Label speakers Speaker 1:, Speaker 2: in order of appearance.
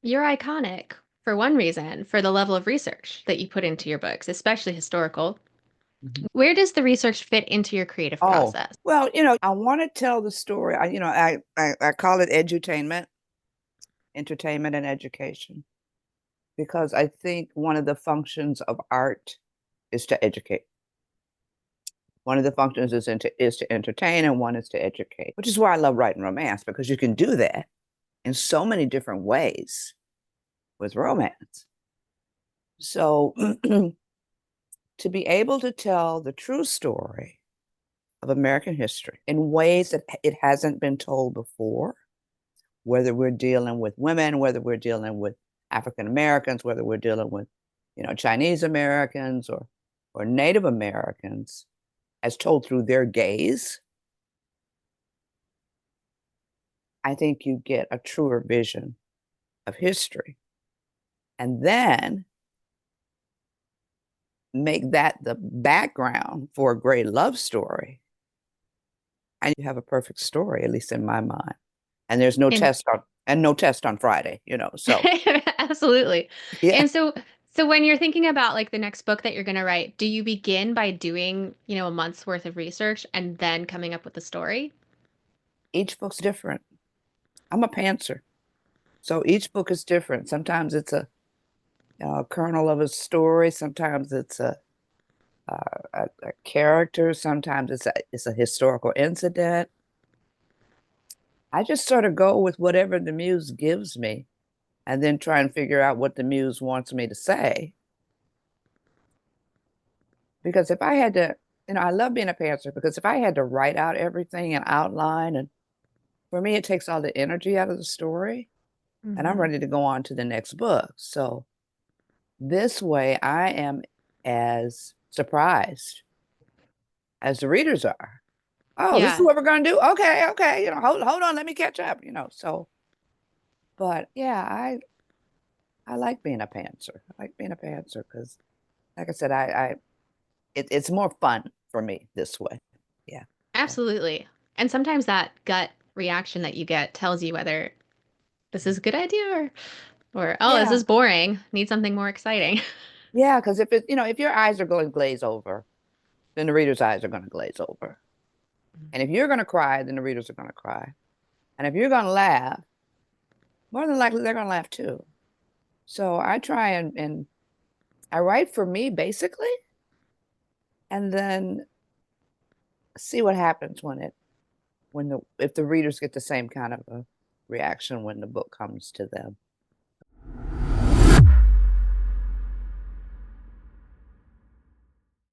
Speaker 1: You're iconic for one reason, for the level of research that you put into your books, especially historical.
Speaker 2: Mhm.
Speaker 1: Where does the research fit into your creative
Speaker 2: Oh,
Speaker 1: process?
Speaker 2: well, I want to tell the story. I call it edutainment, entertainment and education, because I think one of the functions of art is to educate. One of the functions is to entertain, and one is to educate, which is why I love writing romance, because you can do that in so many different ways with romance. So to be able to tell the true story of American history in ways that it hasn't been told before, whether we're dealing with women, whether we're dealing with African Americans, whether we're dealing with, Chinese Americans or Native Americans, as told through their gaze, I think you get a truer vision of history. And then make that the background for a great love story. And you have a perfect story, at least in my mind. And there's no
Speaker 1: And
Speaker 2: test on Friday, So
Speaker 1: absolutely.
Speaker 2: yeah,
Speaker 1: And so when you're thinking about like the next book that you're going to write, do you begin by doing, a month's worth of research and then coming up with the story?
Speaker 2: each book's different. I'm a pantser. So each book is different. Sometimes it's a kernel of a story. Sometimes it's a character. Sometimes it's a historical incident. I just sort of go with whatever the muse gives me and then try and figure out what the muse wants me to say. Because if I had to, I love being a pantser because if I had to write out everything and outline, and for me, it takes all the energy out of the story and I'm
Speaker 1: Hmm.
Speaker 2: ready to go on to the next book. So this way, I am as surprised as the readers are. Oh, this is
Speaker 1: Yeah,
Speaker 2: what we're going to do. Okay, okay. Hold on, let me catch up. So, but yeah, I like being a pantser. I like being a pantser because, like I said, it's more fun for me this way. Yeah. So,
Speaker 1: absolutely. And sometimes that gut reaction that you get tells you whether this is a good idea or oh, this
Speaker 2: yeah,
Speaker 1: is boring. Need something more exciting.
Speaker 2: yeah. Because if your eyes are going to glaze over, then the reader's eyes are going to glaze over. And if you're going to cry, then the readers are going to cry. And if you're going to laugh, more than likely they're going to laugh too. So I try and I write for me basically, and then see what happens when the if the readers get the same kind of a reaction when the book comes to them.